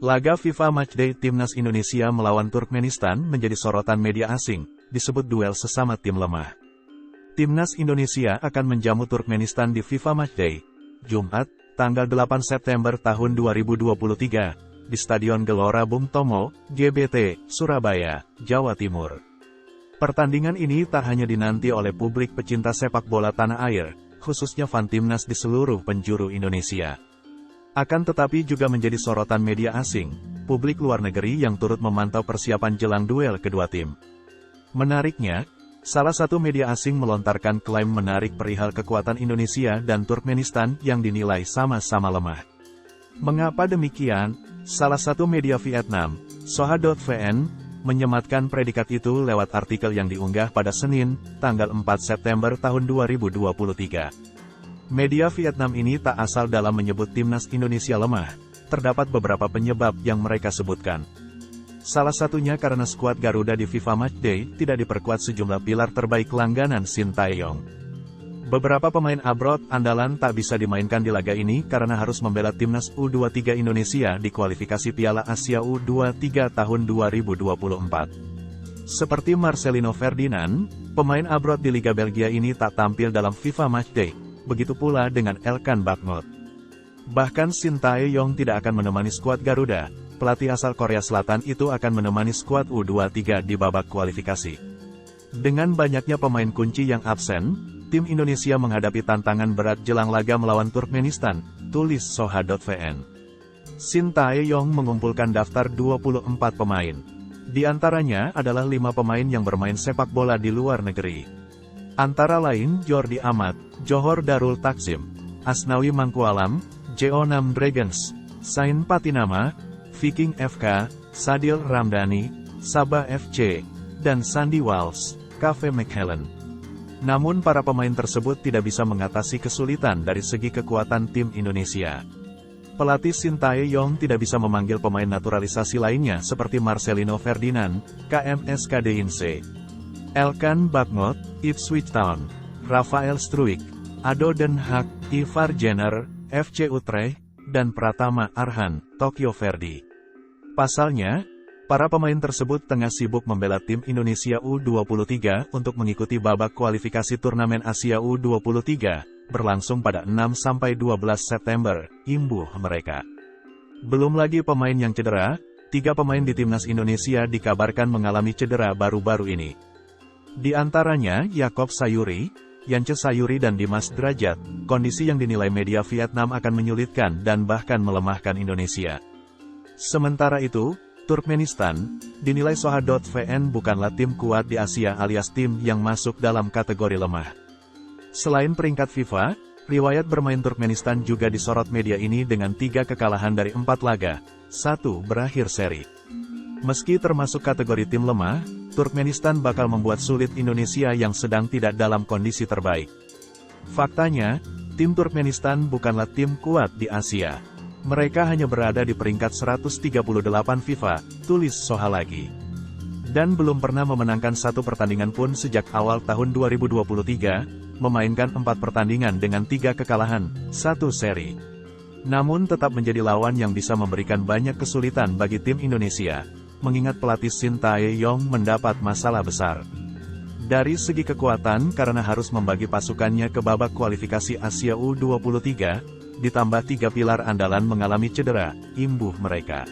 Laga FIFA Matchday Timnas Indonesia melawan Turkmenistan menjadi sorotan media asing, disebut duel sesama tim lemah. Timnas Indonesia akan menjamu Turkmenistan di FIFA Matchday, Jumat, tanggal 8 September tahun 2023, di Stadion Gelora Bung Tomo, GBT, Surabaya, Jawa Timur. Pertandingan ini tak hanya dinanti oleh publik pecinta sepak bola tanah air, khususnya fan Timnas di seluruh penjuru Indonesia. Akan tetapi juga menjadi sorotan media asing, publik luar negeri yang turut memantau persiapan jelang duel kedua tim. Menariknya, salah satu media asing melontarkan klaim menarik perihal kekuatan Indonesia dan Turkmenistan yang dinilai sama-sama lemah. Mengapa demikian? Salah satu media Vietnam, Soha.vn, menyematkan predikat itu lewat artikel yang diunggah pada Senin, tanggal 4 September tahun 2023. Media Vietnam ini tak asal dalam menyebut Timnas Indonesia lemah, terdapat beberapa penyebab yang mereka sebutkan. Salah satunya karena skuad Garuda di FIFA Matchday tidak diperkuat sejumlah pilar terbaik langganan Shin Tae-yong. Beberapa pemain abroad andalan tak bisa dimainkan di laga ini karena harus membela Timnas U23 Indonesia di kualifikasi Piala Asia U23 tahun 2024. Seperti Marcelino Ferdinand, pemain abroad di Liga Belgia ini tak tampil dalam FIFA Matchday. Begitu pula dengan Elkan Bagnot. Bahkan Shin Tae-yong tidak akan menemani skuad Garuda, pelatih asal Korea Selatan itu akan menemani skuad U23 di babak kualifikasi. Dengan banyaknya pemain kunci yang absen, tim Indonesia menghadapi tantangan berat jelang laga melawan Turkmenistan, tulis Soha.vn. Shin Tae-yong mengumpulkan daftar 24 pemain. Di antaranya adalah 5 pemain yang bermain sepak bola di luar negeri. Antara lain Jordi Amat, Johor Darul Takzim, Asnawi Mangkualam, Jeonnam Dragons, Sain Patinama, Viking FK, Sadil Ramdhani, Sabah FC, dan Sandy Walsh, Cafe McHellen. Namun para pemain tersebut tidak bisa mengatasi kesulitan dari segi kekuatan tim Indonesia. Pelatih Shin Tae-yong tidak bisa memanggil pemain naturalisasi lainnya seperti Marcelino Ferdinand, KMS Kadeinse, Elkan Bagnot, Ipswich Town, Rafael Struijk, Ado Den Haag, Ivar Jenner, FC Utrecht, dan Pratama Arhan, Tokyo Verdy. Pasalnya, para pemain tersebut tengah sibuk membela tim Indonesia U23 untuk mengikuti babak kualifikasi turnamen Asia U23, berlangsung pada 6-12 September, imbuh mereka. Belum lagi pemain yang cedera, 3 pemain di Timnas Indonesia dikabarkan mengalami cedera baru-baru ini. Di antaranya Yaakob Sayuri, Yance Sayuri dan Dimas Drajat, kondisi yang dinilai media Vietnam akan menyulitkan dan bahkan melemahkan Indonesia. Sementara itu, Turkmenistan, dinilai Soha.vn bukanlah tim kuat di Asia alias tim yang masuk dalam kategori lemah. Selain peringkat FIFA, riwayat bermain Turkmenistan juga disorot media ini dengan 3 kekalahan dari 4 laga, 1 berakhir seri. Meski termasuk kategori tim lemah, Turkmenistan bakal membuat sulit Indonesia yang sedang tidak dalam kondisi terbaik. Faktanya, tim Turkmenistan bukanlah tim kuat di Asia. Mereka hanya berada di peringkat 138 FIFA, tulis Soha lagi. Dan belum pernah memenangkan satu pertandingan pun sejak awal tahun 2023, memainkan 4 pertandingan dengan 3 kekalahan, 1 seri. Namun tetap menjadi lawan yang bisa memberikan banyak kesulitan bagi tim Indonesia, mengingat pelatih Shin Tae-yong mendapat masalah besar. Dari segi kekuatan karena harus membagi pasukannya ke babak kualifikasi Asia U23, ditambah 3 pilar andalan mengalami cedera, imbuh mereka.